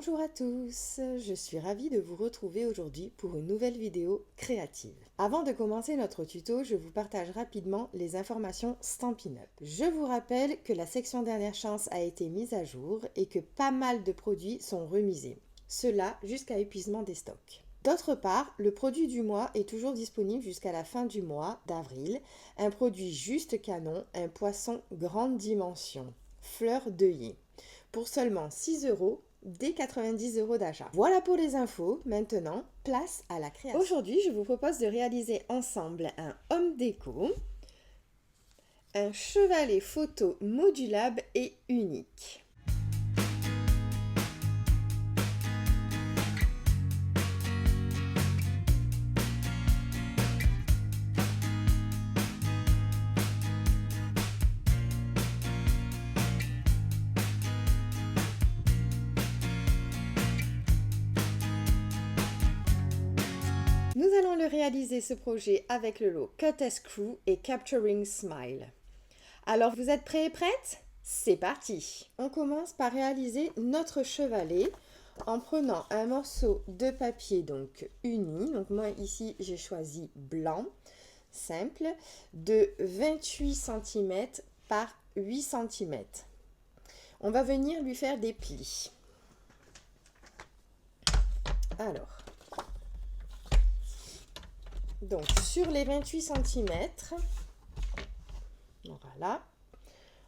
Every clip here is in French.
Bonjour à tous, je suis ravie de vous retrouver aujourd'hui pour une nouvelle vidéo créative. Avant de commencer notre tuto, je vous partage rapidement les informations Stampin' Up. Je vous rappelle que la section dernière chance a été mise à jour et que pas mal de produits sont remisés. Cela jusqu'à épuisement des stocks. D'autre part, le produit du mois est toujours disponible jusqu'à la fin du mois d'avril. Un produit juste canon, un poisson grande dimension, fleur d'œillet, pour seulement 6 € dès 90 € d'achat. Voilà pour les infos. Maintenant, place à la création. Aujourd'hui, je vous propose de réaliser ensemble un home déco, un chevalet photo modulable et unique. Nous allons le réaliser ce projet avec le lot Cut and Screw et Capturing Smile. Alors vous êtes prêts et prêtes? C'est parti! On commence par réaliser notre chevalet en prenant un morceau de papier donc uni. Donc moi ici j'ai choisi blanc, simple, de 28 cm par 8 cm. On va venir lui faire des plis. Alors, donc sur les 28 cm, voilà,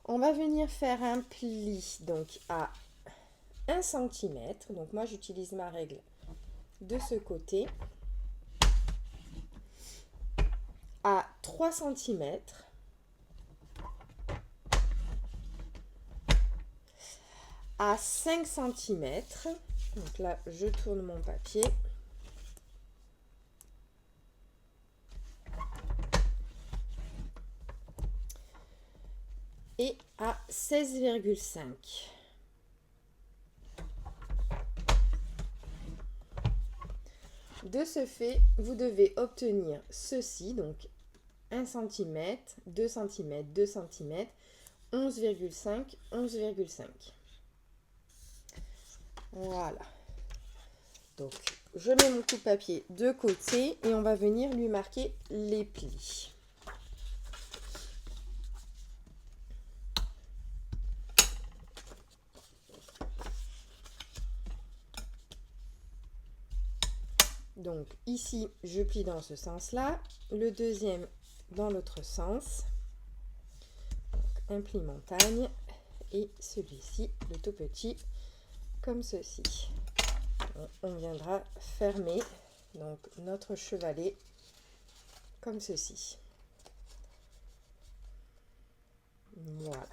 on va venir faire un pli donc à 1 cm. Donc moi j'utilise ma règle de ce côté, à 3 cm, à 5 cm. Donc là je tourne mon papier. Et à 16,5. De ce fait, vous devez obtenir ceci, donc 1 cm, 2 cm, 2 cm, 11,5, 11,5. Voilà. Donc, je mets mon coupe-papier de côté et on va venir lui marquer les plis. Donc ici, je plie dans ce sens-là, le deuxième dans l'autre sens, donc un pli montagne, et celui-ci, le tout petit, comme ceci. On viendra fermer donc notre chevalet comme ceci. Voilà.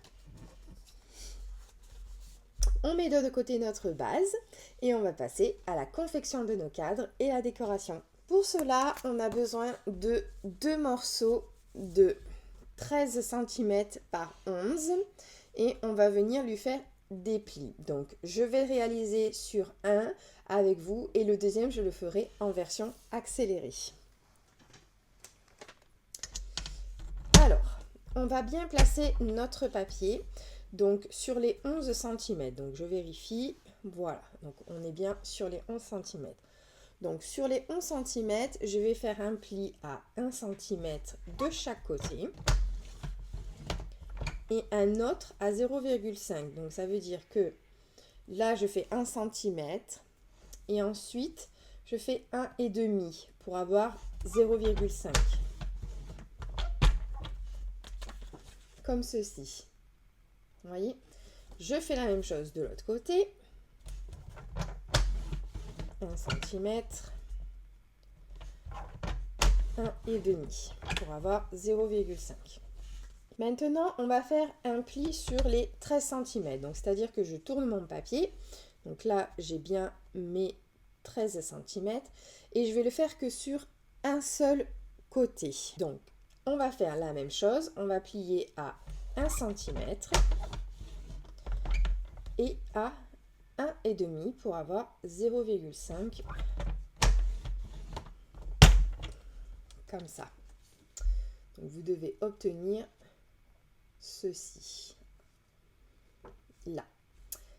On met de côté notre base et on va passer à la confection de nos cadres et la décoration. Pour cela, on a besoin de 2 morceaux de 13 cm par 11 et on va venir lui faire des plis. Donc, je vais réaliser sur un avec vous et le deuxième, je le ferai en version accélérée. Alors, on va bien placer notre papier. Donc sur les 11 cm, donc je vérifie, voilà, donc on est bien sur les 11 cm. Donc sur les 11 cm, je vais faire un pli à 1 cm de chaque côté et un autre à 0,5. Donc ça veut dire que là je fais 1 cm et ensuite je fais 1,5 pour avoir 0,5. Comme ceci. Vous voyez, je fais la même chose de l'autre côté. 1 cm, 1,5 pour avoir 0,5. Maintenant, on va faire un pli sur les 13 cm. Donc, c'est-à-dire que je tourne mon papier. Donc là, j'ai bien mes 13 cm. Et je vais le faire que sur un seul côté. Donc, on va faire la même chose. On va plier à 1 cm. Et à 1,5 pour avoir 0,5 comme ça. Donc vous devez obtenir ceci là.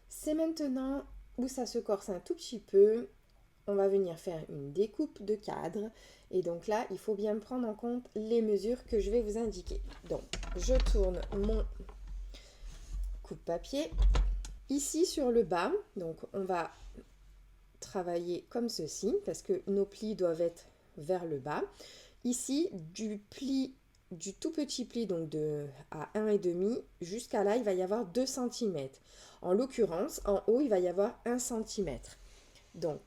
C'est maintenant où ça se corse un tout petit peu, on va venir faire une découpe de cadre. Et donc là, il faut bien prendre en compte les mesures que je vais vous indiquer. Donc, je tourne mon coupe-papier. Ici, sur le bas, donc on va travailler comme ceci, parce que nos plis doivent être vers le bas. Ici, du tout petit pli, donc à 1,5 jusqu'à là, il va y avoir 2 cm. En l'occurrence, en haut, il va y avoir 1 cm. Donc,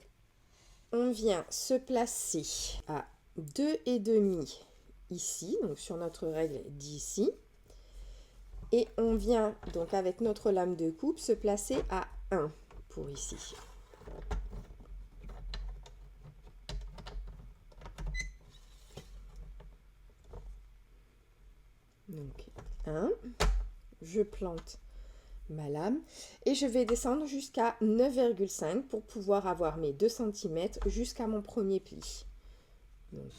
on vient se placer à 2,5 ici, donc sur notre règle d'ici. Et on vient donc avec notre lame de coupe se placer à 1 pour ici. Donc 1, je plante ma lame et je vais descendre jusqu'à 9,5 pour pouvoir avoir mes 2 cm jusqu'à mon premier pli. Donc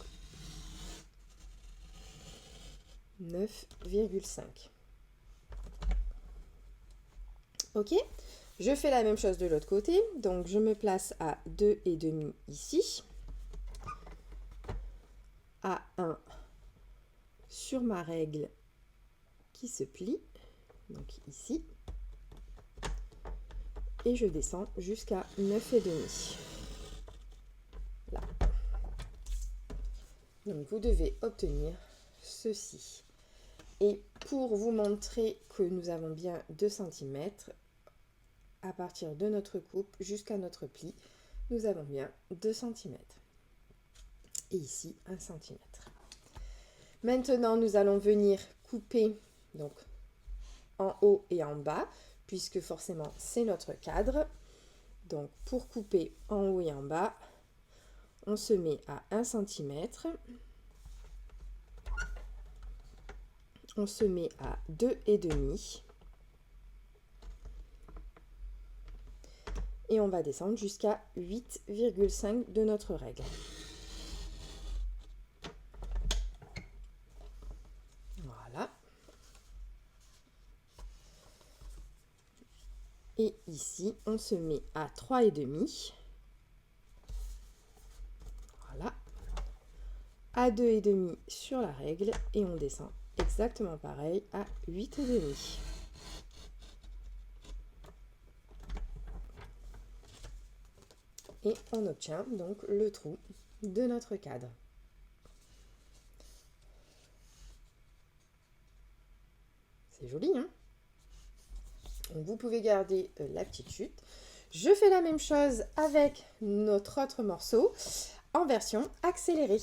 9,5. Ok, je fais la même chose de l'autre côté, donc je me place à 2,5 ici, à 1 sur ma règle qui se plie, donc ici, et je descends jusqu'à 9,5. Là. Donc vous devez obtenir ceci. Et pour vous montrer que nous avons bien 2 cm, à partir de notre coupe jusqu'à notre pli, nous avons bien 2 cm. Et ici, 1 cm. Maintenant, nous allons venir couper donc en haut et en bas, puisque forcément, c'est notre cadre. Donc, pour couper en haut et en bas, on se met à 1 cm. On se met à 2,5. Et on va descendre jusqu'à 8,5 de notre règle. Voilà. Et ici, on se met à 3,5. Voilà. À 2,5 sur la règle et on descend exactement pareil à 8,5. Et on obtient donc le trou de notre cadre. C'est joli, hein? Donc vous pouvez garder la petite chute. Je fais la même chose avec notre autre morceau en version accélérée.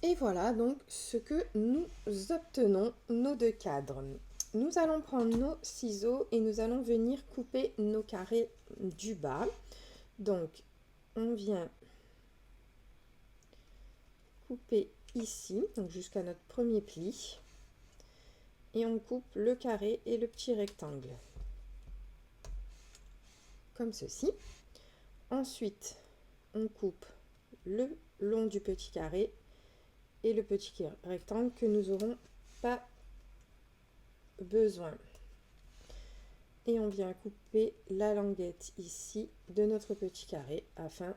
Et voilà donc ce que nous obtenons, nos deux cadres. Nous allons prendre nos ciseaux et nous allons venir couper nos carrés du bas. Donc, on vient couper ici, donc jusqu'à notre premier pli. Et on coupe le carré et le petit rectangle. Comme ceci. Ensuite, on coupe le long du petit carré et le petit rectangle que nous n'aurons pas besoin. Et on vient couper la languette ici de notre petit carré afin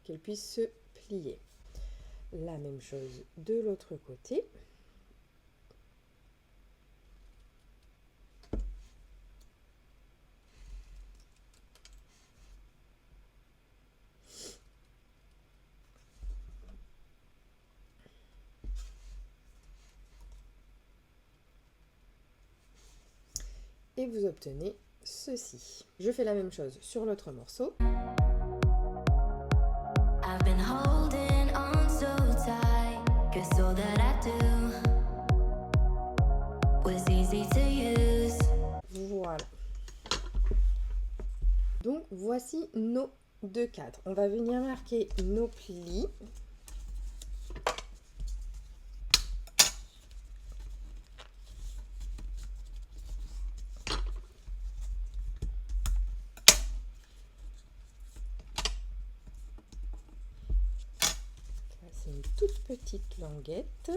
qu'elle puisse se plier. La même chose de l'autre côté. Et vous obtenez ceci. Je fais la même chose sur l'autre morceau. Voilà. Donc voici nos deux cadres. On va venir marquer nos plis. C'est une toute petite languette.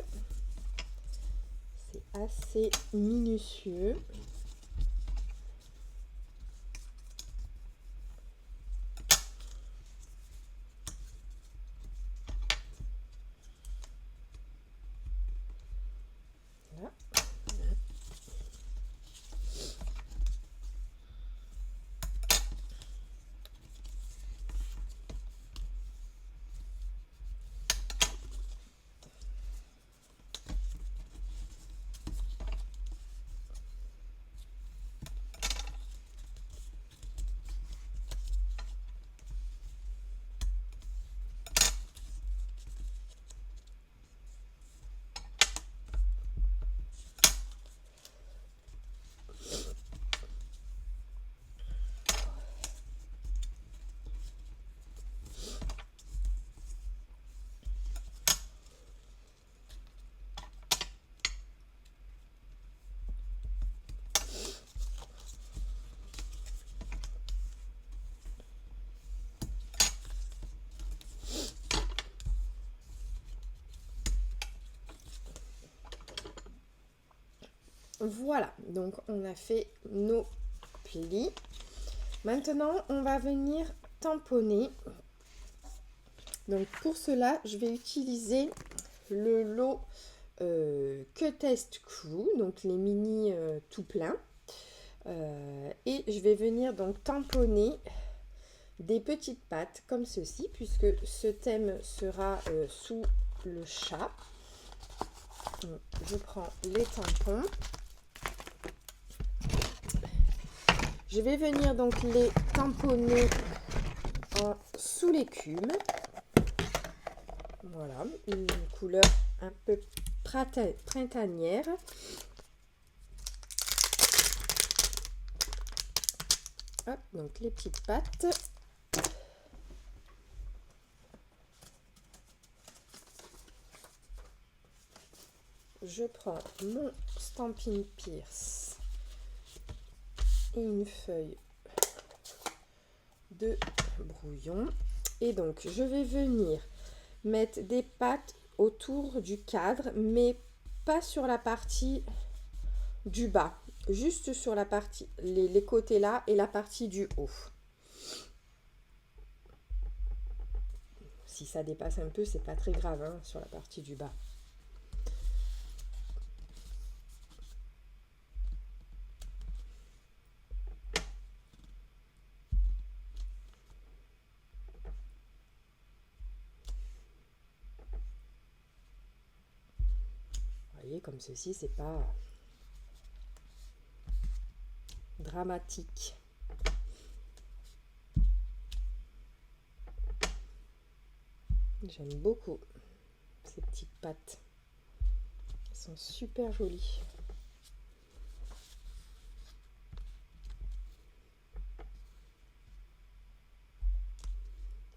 C'est assez minutieux. Voilà. Voilà, donc on a fait nos plis. Maintenant, on va venir tamponner. Donc pour cela, je vais utiliser le lot Q-Test Crew, donc les mini tout plein. Et je vais venir donc tamponner des petites pattes comme ceci, puisque ce thème sera sous le chat. Donc, je prends les tampons. Je vais venir donc les tamponner sous l'écume. Voilà, une couleur un peu printanière. Hop, donc les petites pattes. Je prends mon Stampin' Pierce et une feuille de brouillon. Et donc, je vais venir mettre des pattes autour du cadre, mais pas sur la partie du bas, juste sur la partie, les côtés là et la partie du haut. Si ça dépasse un peu, c'est pas très grave hein, sur la partie du bas. Comme ceci, c'est pas dramatique. J'aime beaucoup ces petites pattes. Elles sont super jolies.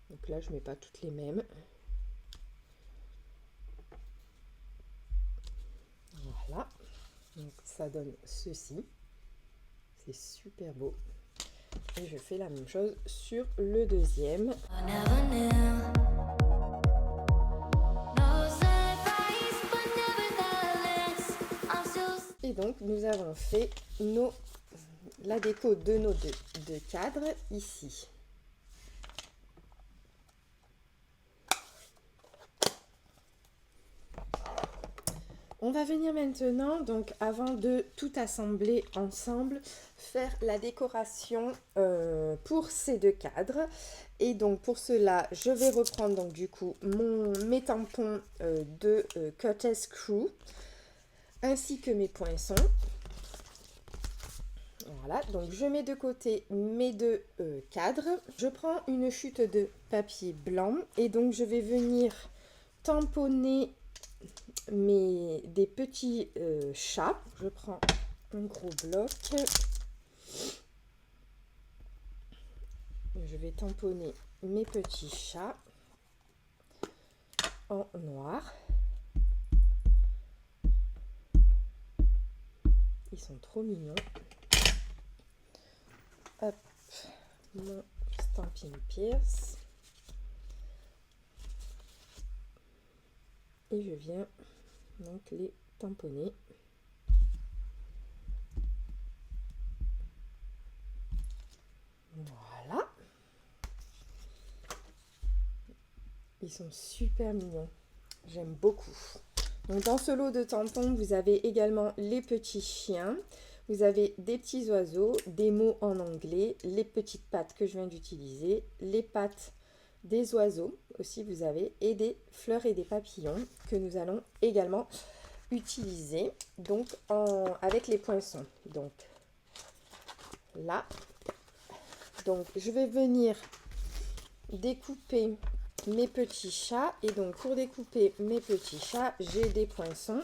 Donc là, je mets pas toutes les mêmes. Voilà, donc ça donne ceci, c'est super beau. Et je fais la même chose sur le deuxième. Et donc nous avons fait la déco de nos deux cadres ici. On va venir maintenant, donc avant de tout assembler ensemble, faire la décoration pour ces deux cadres. Et donc pour cela, je vais reprendre donc du coup mes tampons de Q-Test Crew, ainsi que mes poinçons. Voilà, donc je mets de côté mes deux cadres. Je prends une chute de papier blanc et donc je vais venir tamponner des petits chats. Je prends un gros bloc. Je vais tamponner mes petits chats en noir. Ils sont trop mignons. Hop, mon Stampin' Pierce. et je viens donc les tamponner. Voilà. Ils sont super mignons. J'aime beaucoup. Donc dans ce lot de tampons, vous avez également les petits chiens. Vous avez des petits oiseaux, des mots en anglais, les petites pattes que je viens d'utiliser, les pattes des oiseaux aussi vous avez, et des fleurs et des papillons que nous allons également utiliser donc avec les poinçons. Donc là, donc je vais venir découper mes petits chats, et donc pour découper mes petits chats, j'ai des poinçons.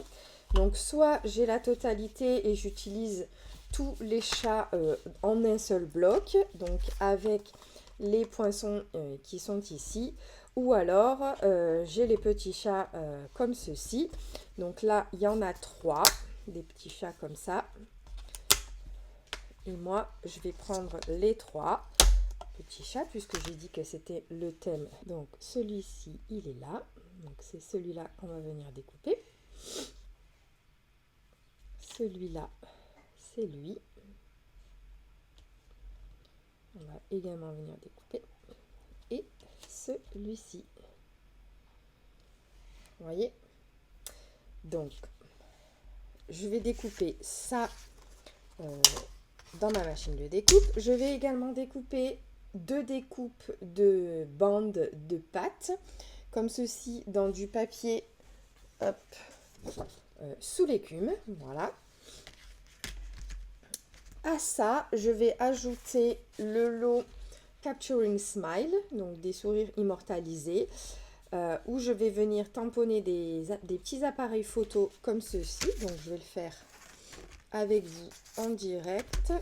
Donc soit j'ai la totalité et j'utilise tous les chats en un seul bloc, donc avec les poinçons qui sont ici, ou alors j'ai les petits chats comme ceci. Donc là, il y en a 3, des petits chats comme ça. Et moi, je vais prendre les 3 petits chats, puisque j'ai dit que c'était le thème. Donc celui-ci, il est là. Donc c'est celui-là qu'on va venir découper. Celui-là, c'est lui. On va également venir découper. Et celui-ci. Vous voyez? Donc, je vais découper ça dans ma machine de découpe. Je vais également découper 2 découpes de bandes de pâte, comme ceci, dans du papier sous l'écume. Voilà. À ça, je vais ajouter le lot Capturing Smile, donc des sourires immortalisés, où je vais venir tamponner des petits appareils photo comme ceci. Donc je vais le faire avec vous en direct.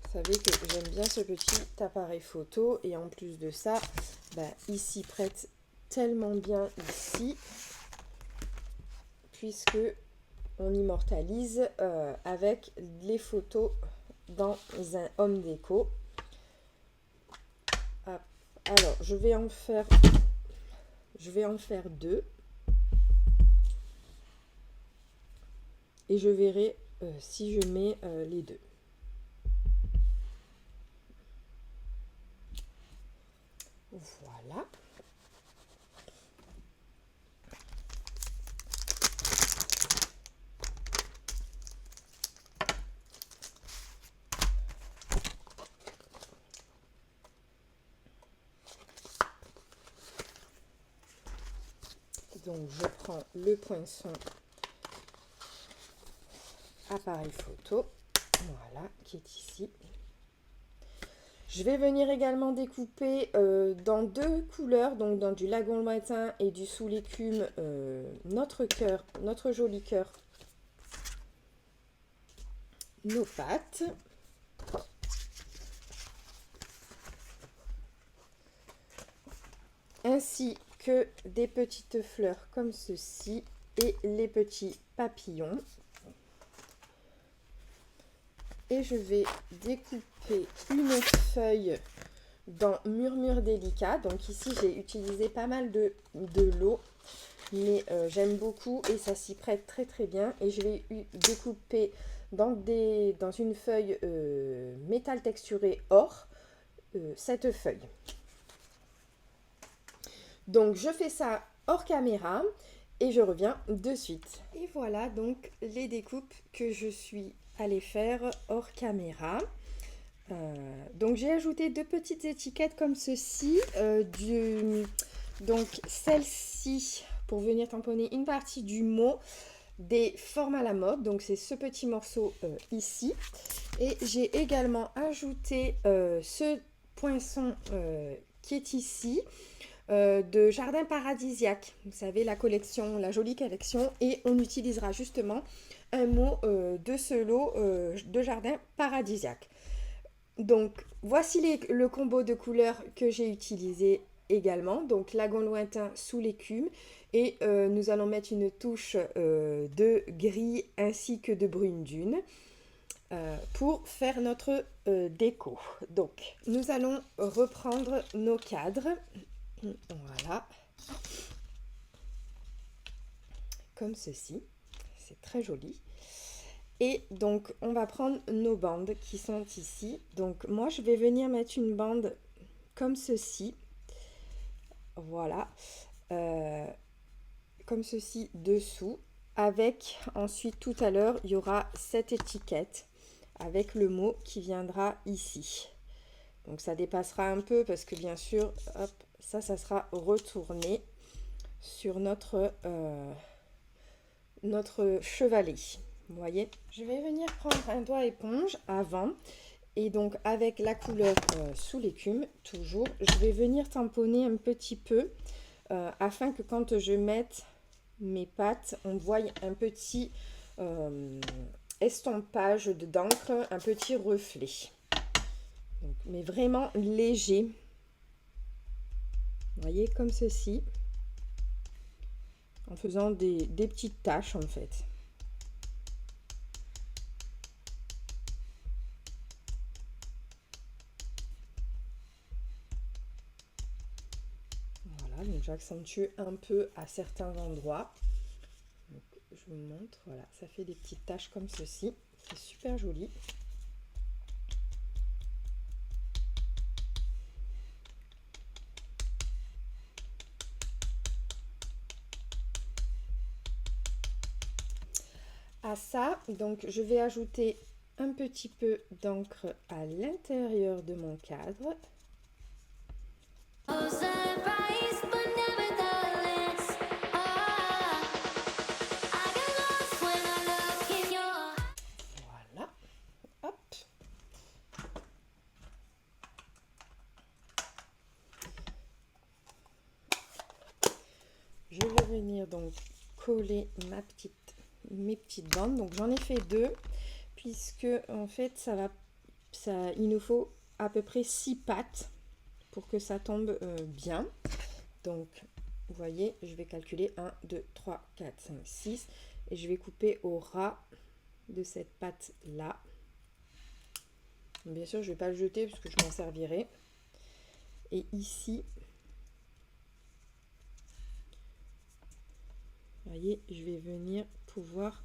Vous savez que j'aime bien ce petit appareil photo, et en plus de ça, il s'y prête tellement bien ici, puisque on immortalise avec les photos dans un home déco. Alors je vais en faire 2, et je verrai si je mets les 2. Voilà. Donc je prends le poinçon appareil photo, voilà, qui est ici. Je vais venir également découper dans 2 couleurs, donc dans du lagon lointain et du sous l'écume, notre cœur, notre joli cœur, nos pattes. Ainsi que des petites fleurs comme ceci et les petits papillons. Et je vais découper une feuille dans Murmure délicat. Donc ici j'ai utilisé pas mal de l'eau, mais j'aime beaucoup et ça s'y prête très très bien. Et je vais découper dans une feuille métal texturé or cette feuille. Donc je fais ça hors caméra et je reviens de suite. Et voilà donc les découpes que je suis allée faire hors caméra. Donc j'ai ajouté 2 petites étiquettes comme ceci. Donc celle-ci pour venir tamponner une partie du mot des formes à la mode. Donc c'est ce petit morceau ici. Et j'ai également ajouté ce poinçon qui est ici. De Jardin Paradisiaque, vous savez, la collection, la jolie collection, et on utilisera justement un mot de ce lot de Jardin Paradisiaque. Donc voici le combo de couleurs que j'ai utilisé également, donc lagon lointain sous l'écume, et nous allons mettre une touche de gris ainsi que de brune dune. pour faire notre déco. Donc, nous allons reprendre nos cadres. Voilà. Comme ceci. C'est très joli. Et donc, on va prendre nos bandes qui sont ici. Donc, moi, je vais venir mettre une bande comme ceci. Voilà. Comme ceci dessous. Avec, ensuite, tout à l'heure, il y aura cette étiquette avec le mot qui viendra ici. Donc, ça dépassera un peu parce que, bien sûr, hop, ça sera retourné sur notre chevalet. Vous voyez, je vais venir prendre un doigt éponge avant et donc avec la couleur sous l'écume, toujours, je vais venir tamponner un petit peu afin que quand je mette mes pattes, on voit un petit estompage d'encre, un petit reflet. Donc, mais vraiment léger. Vous voyez, comme ceci. En faisant des petites taches en fait. Voilà, donc j'accentue un peu à certains endroits. Donc, je vous montre, voilà, ça fait des petites taches comme ceci. C'est super joli. À ça, donc je vais ajouter un petit peu d'encre à l'intérieur de mon cadre. Voilà, hop. Je vais venir donc coller mes petites bandes. Donc j'en ai fait 2 puisque en fait il nous faut à peu près 6 pattes pour que ça tombe bien. Donc vous voyez, je vais calculer 1, 2, 3, 4, 5, 6 et je vais couper au ras de cette patte là. Bien sûr, je ne vais pas le jeter parce que je m'en servirai. Et ici, vous voyez, je vais venir pouvoir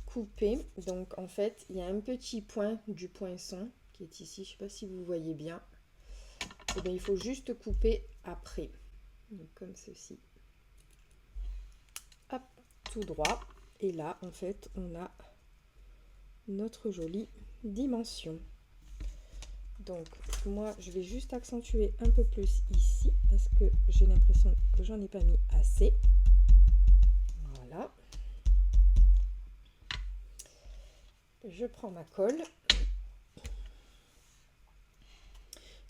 couper. Donc en fait, il y a un petit point du poinçon qui est ici. Je ne sais pas si vous voyez bien. Et bien, il faut juste couper après. Donc comme ceci. Hop, tout droit. Et là, en fait, on a notre jolie dimension. Donc moi, je vais juste accentuer un peu plus ici parce que j'ai l'impression que j'en ai pas mis assez. Voilà. Je prends ma colle.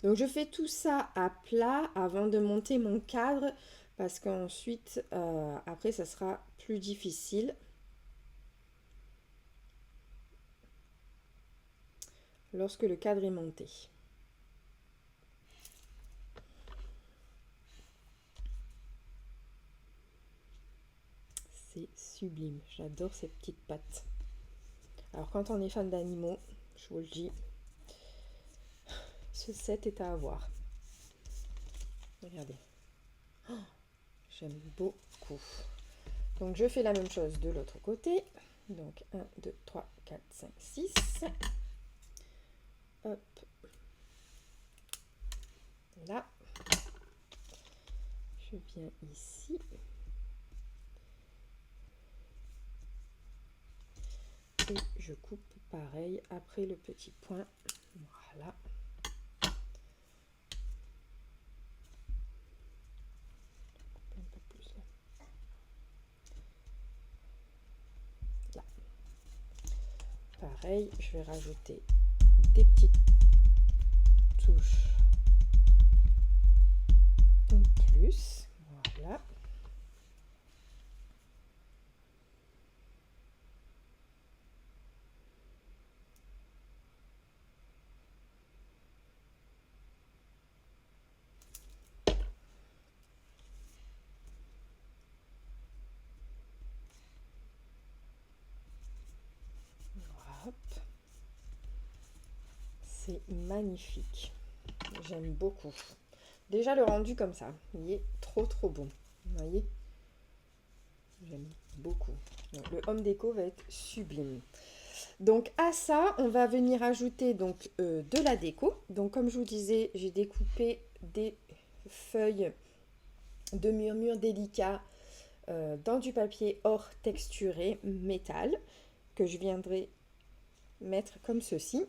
Donc je fais tout ça à plat avant de monter mon cadre parce qu'ensuite, après, ça sera plus difficile. Lorsque le cadre est monté. C'est sublime, j'adore ces petites pattes. Alors quand on est fan d'animaux, je vous le dis, ce set est à avoir. Regardez, oh, j'aime beaucoup. Donc je fais la même chose de l'autre côté. Donc 1, 2, 3, 4, 5, 6. Hop. Là. Je viens ici. Et je coupe pareil après le petit point. Voilà. Un peu plus là. Là. Pareil, je vais rajouter des petites touches en plus. Voilà. Hop. C'est magnifique. J'aime beaucoup. Déjà le rendu comme ça, il est trop bon. Vous voyez? J'aime beaucoup. Donc, le home déco va être sublime. Donc à ça, on va venir ajouter donc de la déco. Donc comme je vous disais, j'ai découpé des feuilles de murmure délicat dans du papier or texturé métal que je viendrai mettre comme ceci.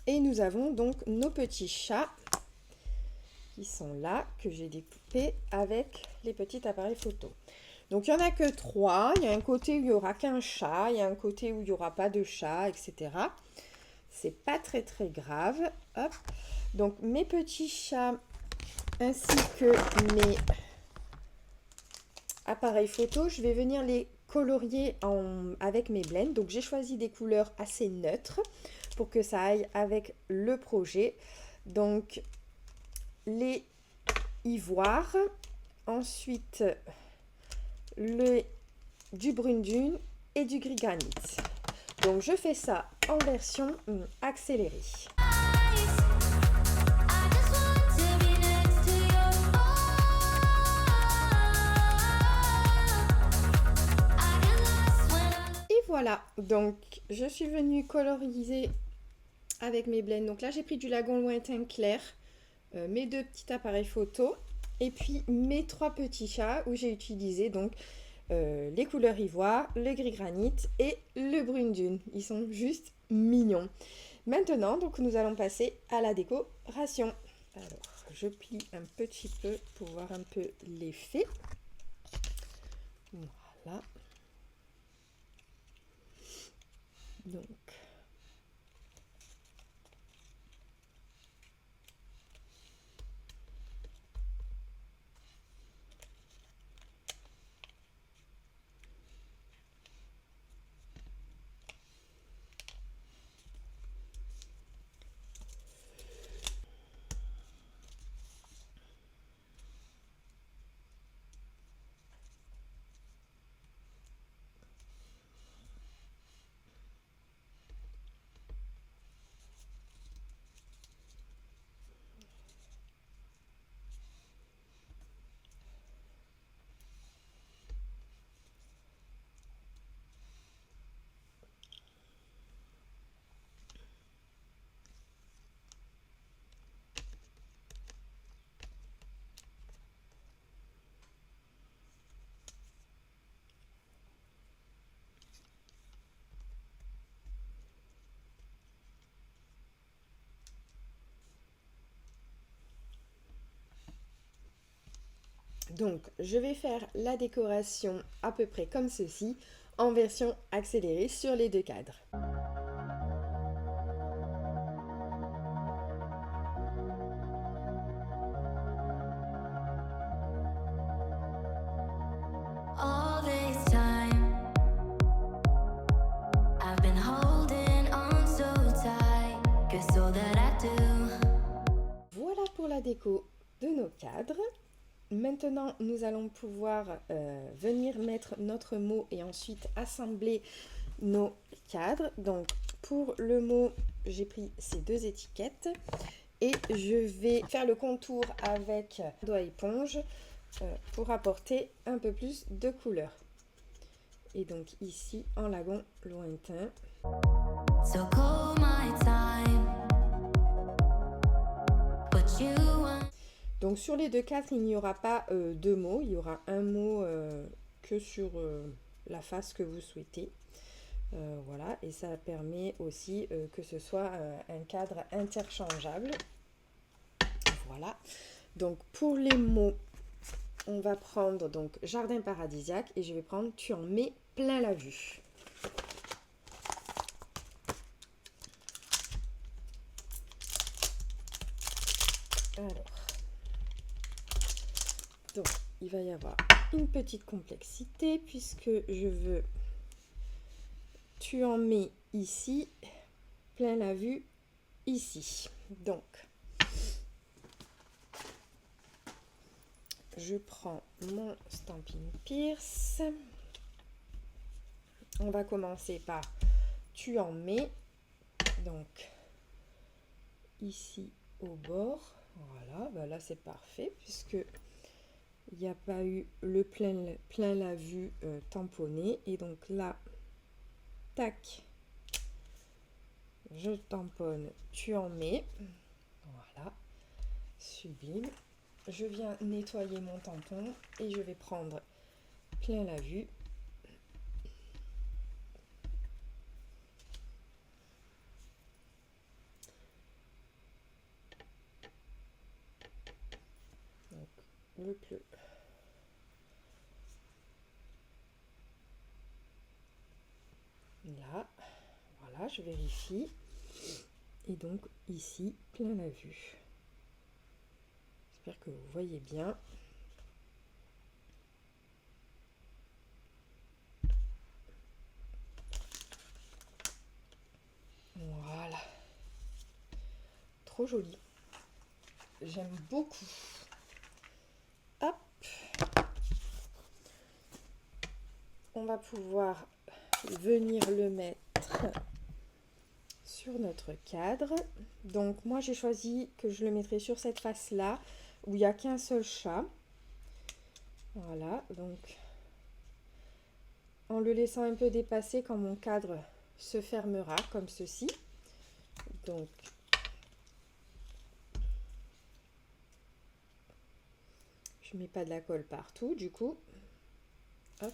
Et nous avons donc nos petits chats qui sont là, que j'ai découpés avec les petits appareils photo. Donc il n'y en a que 3, il y a un côté où il n'y aura qu'un chat, il y a un côté où il n'y aura pas de chat, etc. C'est pas très grave. Hop. Donc mes petits chats ainsi que mes appareils photo, je vais venir les colorier avec mes blends. Donc j'ai choisi des couleurs assez neutres pour que ça aille avec le projet. Donc les ivoires, ensuite du brune dune et du gris granit. Donc je fais ça en version accélérée. Et voilà, donc je suis venue coloriser avec mes blends. Donc là j'ai pris du lagon lointain clair, mes 2 petits appareils photo et puis mes 3 petits chats où j'ai utilisé donc les couleurs ivoire, le gris granit et le brune dune. Ils sont juste mignons. Maintenant, donc nous allons passer à la décoration. Alors, je plie un petit peu pour voir un peu l'effet. Voilà. Donc, je vais faire la décoration à peu près comme ceci, en version accélérée sur les 2 cadres. Voilà pour la déco de nos cadres. Maintenant, nous allons pouvoir venir mettre notre mot et ensuite assembler nos cadres. Donc, pour le mot, j'ai pris ces 2 étiquettes et je vais faire le contour avec doigt éponge pour apporter un peu plus de couleur. Et donc ici, en lagon lointain. So call my time. But you want... Donc sur les 2 cadres, il n'y aura pas 2 mots, il y aura un mot que sur la face que vous souhaitez. Voilà, et ça permet aussi que ce soit un cadre interchangeable. Voilà, donc pour les mots, on va prendre donc jardin paradisiaque et je vais prendre tu en mets plein la vue. Alors, donc il va y avoir une petite complexité puisque je veux tu en mets ici, plein la vue ici. Donc, je prends mon Stampin' Pierce. On va commencer par tu en mets. Donc, ici au bord. Voilà, bah là c'est parfait puisque il n'y a pas eu le plein la vue tamponné. Et donc là, tac, je tamponne, tu en mets. Voilà, sublime. Je viens nettoyer mon tampon et je vais prendre plein la vue. Donc, le plus. Là, voilà, je vérifie. Et donc ici, plein la vue. J'espère que vous voyez bien. Voilà. Trop joli. J'aime beaucoup. Hop. On va pouvoir venir le mettre sur notre cadre. Donc moi j'ai choisi que je le mettrai sur cette face là où il n'y a qu'un seul chat. Voilà, donc en le laissant un peu dépasser quand mon cadre se fermera comme ceci. Donc je mets pas de la colle partout du coup. Hop.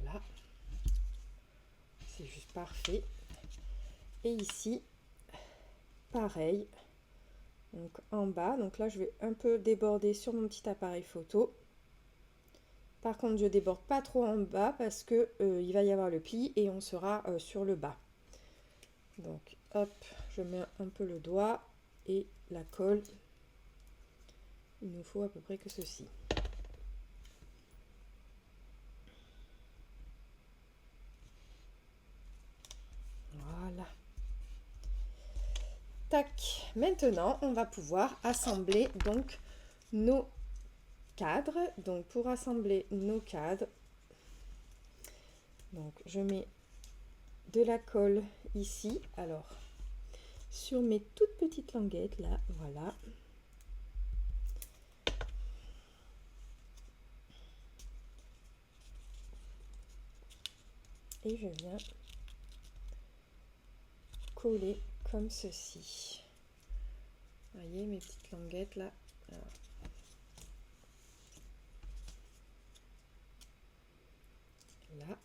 Voilà, c'est juste parfait. Et ici pareil, donc en bas, donc là je vais un peu déborder sur mon petit appareil photo. Par contre je déborde pas trop en bas parce que il va y avoir le pli et on sera sur le bas. Donc hop, je mets un peu le doigt et la colle. Il nous faut à peu près que ceci. Voilà. Tac. Maintenant, on va pouvoir assembler donc nos cadres. Donc pour assembler nos cadres, donc je mets de la colle ici. Alors sur mes toutes petites languettes là, voilà. Et je viens coller comme ceci. Vous voyez mes petites languettes là. Alors, là.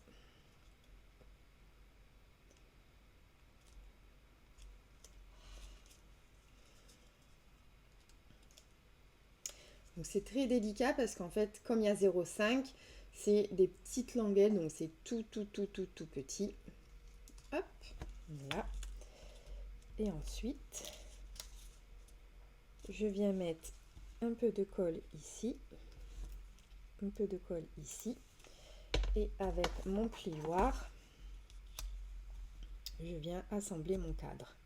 Donc c'est très délicat parce qu'en fait, comme il y a 0,5, c'est des petites languettes, donc c'est tout petit. Hop, voilà. Et ensuite, je viens mettre un peu de colle ici, un peu de colle ici, et avec mon plioir, je viens assembler mon cadre.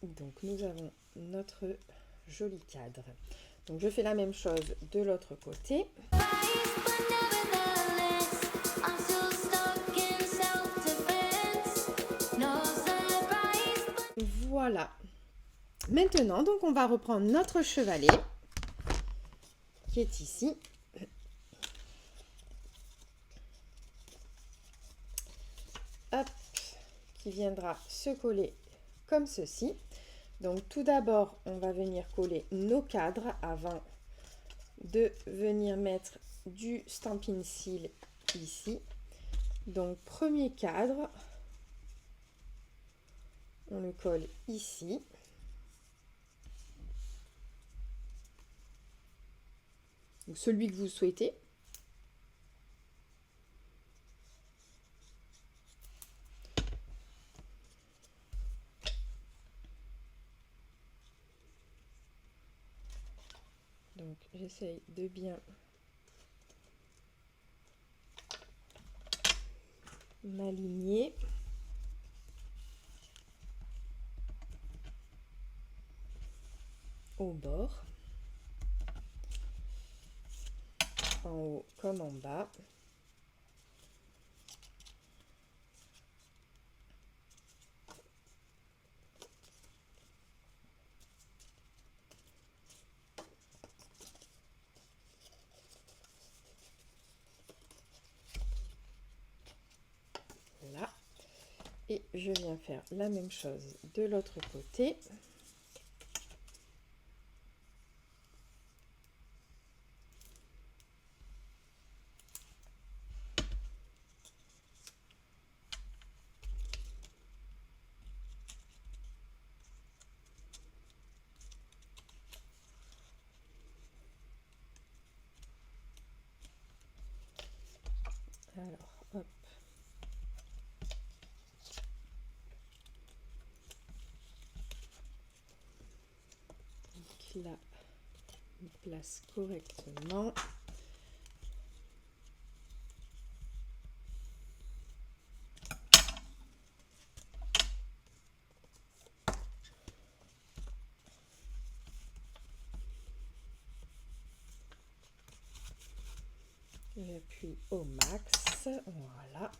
Donc nous avons notre joli cadre. Donc je fais la même chose de l'autre côté. Voilà. Maintenant, donc on va reprendre notre chevalet qui est ici. Hop, qui viendra se coller comme ceci. Donc tout d'abord, on va venir coller nos cadres avant de venir mettre du Stampin' Seal ici. Donc premier cadre, on le colle ici. Donc celui que vous souhaitez. Donc j'essaye de bien m'aligner au bord, en haut comme en bas. Là. Et je viens faire la même chose de l'autre côté. Alors, hop. Donc là, on place correctement. J'appuie au max, voilà.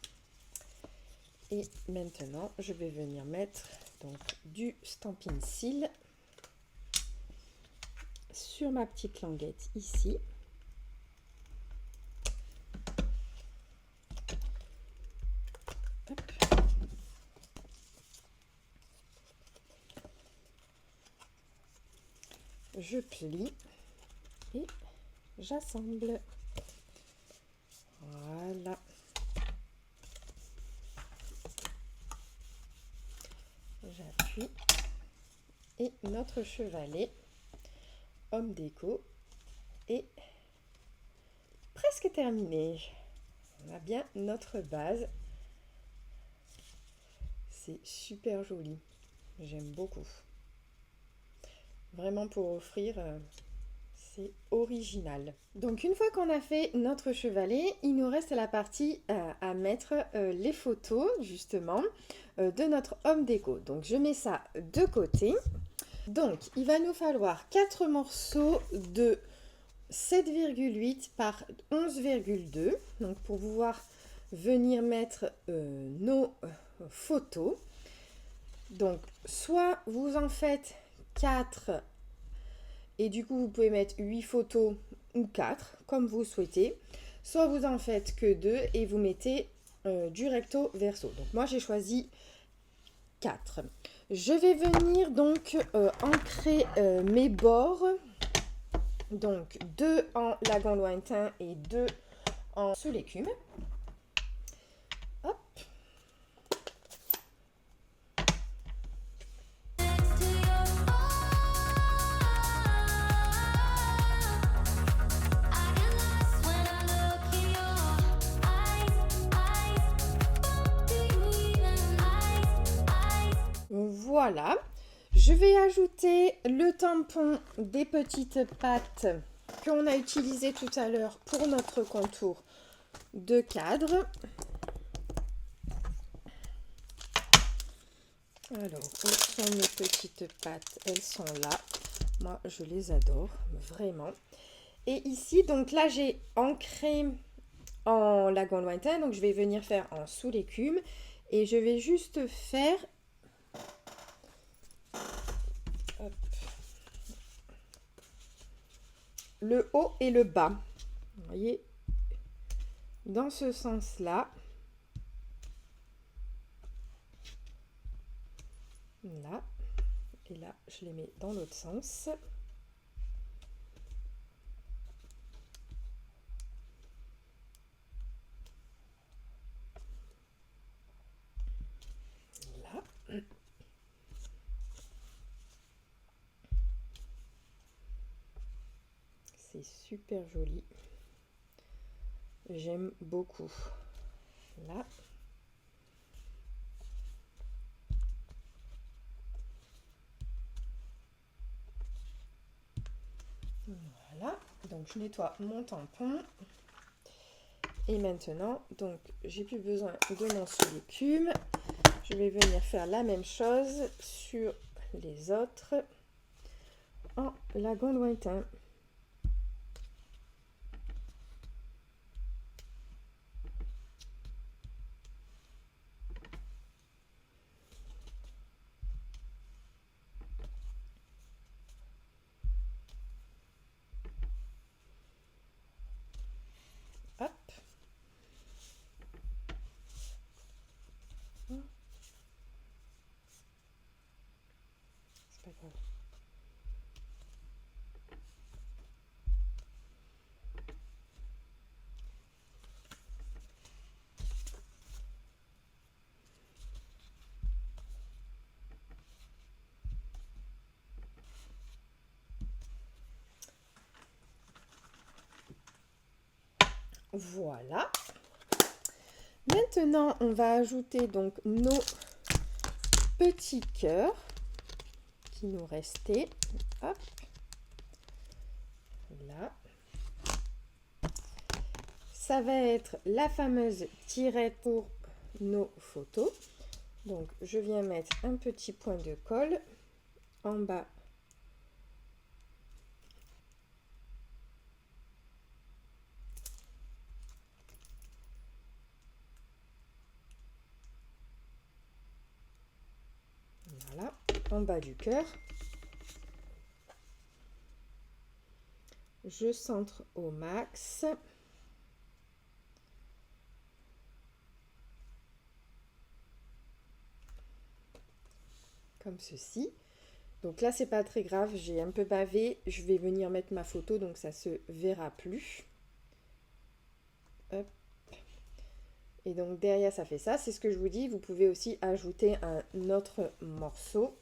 Et maintenant, je vais venir mettre donc du Stampin' Seal sur ma petite languette ici. Hop. Je plie et j'assemble. Voilà. J'appuie et notre chevalet homme déco est presque terminé. On a bien notre base. C'est super joli. J'aime beaucoup. Vraiment pour offrir, c'est original. Donc une fois qu'on a fait notre chevalet, il nous reste la partie à mettre les photos justement de notre homme déco. Donc je mets ça de côté. Donc il va nous falloir 4 morceaux de 7,8 par 11,2. Donc pour pouvoir venir mettre nos photos. Donc soit vous en faites 4 et du coup vous pouvez mettre 8 photos ou 4 comme vous souhaitez, soit vous en faites que 2 et vous mettez du recto verso. Donc moi j'ai choisi 4. Je vais venir donc ancrer mes bords, donc 2 en lagon lointain et 2 en sous l'écume. Hop. Voilà, je vais ajouter le tampon des petites pattes qu'on a utilisé tout à l'heure pour notre contour de cadre. Alors, où sont mes petites pattes? Elles sont là. Moi, je les adore, vraiment. Et ici, donc là, j'ai ancré en lagon lointain, donc je vais venir faire en sous l'écume. Et je vais juste faire le haut et le bas. Vous voyez, dans ce sens-là. Là. Et là, je les mets dans l'autre sens. Là. C'est super joli. J'aime beaucoup. Là. Voilà. Donc je nettoie mon tampon. Et maintenant, donc j'ai plus besoin de mon sous-écume. Je vais venir faire la même chose sur les autres en lagon lointain. Hop. C'est pas grave. Voilà. Maintenant, on va ajouter donc nos petits cœurs qui nous restaient. Hop. Là. Ça va être la fameuse tirette pour nos photos. Donc, je viens mettre un petit point de colle en bas. Voilà, en bas du cœur. Je centre au max. Comme ceci. Donc là, c'est pas très grave, j'ai un peu bavé. Je vais venir mettre ma photo, donc ça se verra plus. Hop. Et donc derrière, ça fait ça. C'est ce que je vous dis. Vous pouvez aussi ajouter un autre morceau.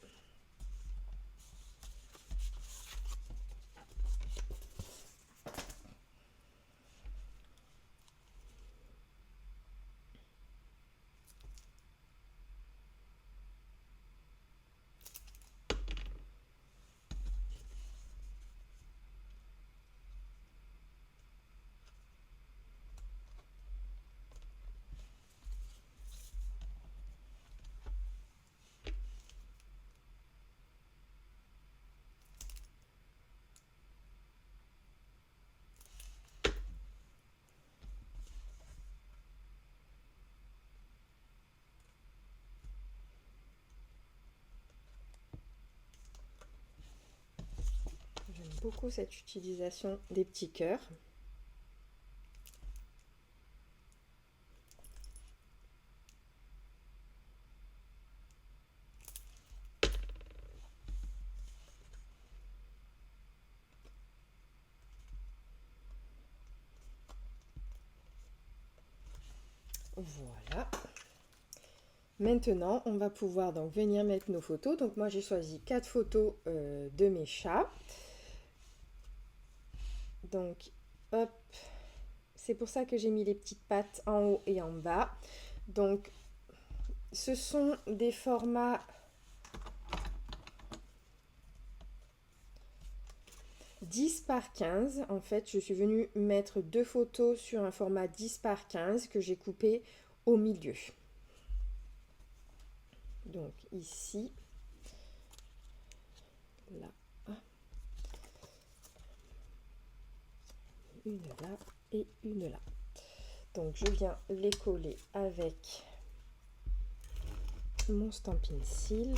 J'aime beaucoup cette utilisation des petits cœurs. Voilà. Maintenant, on va pouvoir donc venir mettre nos photos. Donc moi, j'ai choisi 4 photos de mes chats. Donc, hop, c'est pour ça que j'ai mis les petites pattes en haut et en bas. Donc, ce sont des formats 10 par 15. En fait, je suis venue mettre 2 photos sur un format 10 par 15 que j'ai coupé au milieu. Donc ici, là, une là et une là. Donc je viens les coller avec mon Stampin' Seal.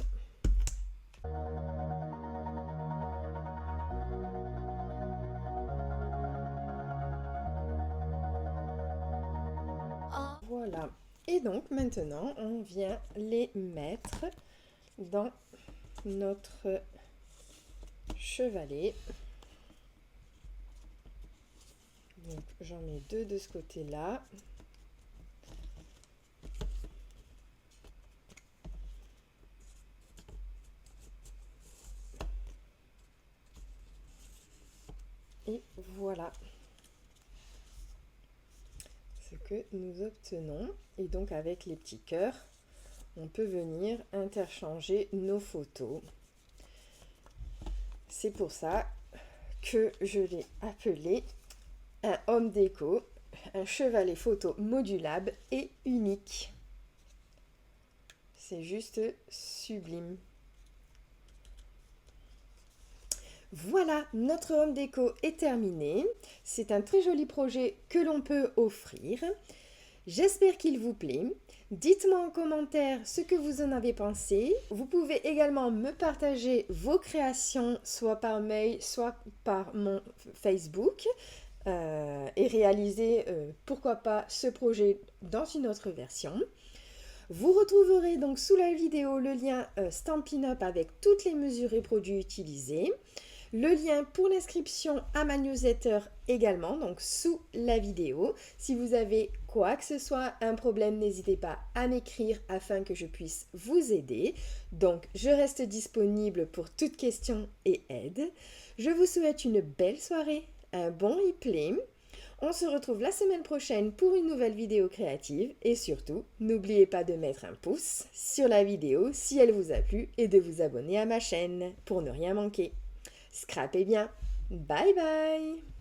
Voilà. Et donc maintenant, on vient les mettre dans notre chevalet. Donc j'en mets 2 de ce côté-là. Et voilà ce que nous obtenons. Et donc avec les petits cœurs, on peut venir interchanger nos photos. C'est pour ça que je l'ai appelé un home déco. un chevalet photo modulable et unique. C'est juste sublime. Voilà, notre home déco est terminé. C'est un très joli projet que l'on peut offrir. J'espère qu'il vous plaît. Dites-moi en commentaire ce que vous en avez pensé. Vous pouvez également me partager vos créations, soit par mail, soit par mon Facebook, et réaliser, pourquoi pas, ce projet dans une autre version. Vous retrouverez donc sous la vidéo le lien Stampin' Up avec toutes les mesures et produits utilisés. Le lien pour l'inscription à ma newsletter également, donc sous la vidéo. Si vous avez quoi que ce soit, un problème, n'hésitez pas à m'écrire afin que je puisse vous aider. Donc, je reste disponible pour toute question et aide. Je vous souhaite une belle soirée, un bon replay. On se retrouve la semaine prochaine pour une nouvelle vidéo créative et surtout, n'oubliez pas de mettre un pouce sur la vidéo si elle vous a plu et de vous abonner à ma chaîne pour ne rien manquer. Scrapez bien. Bye bye!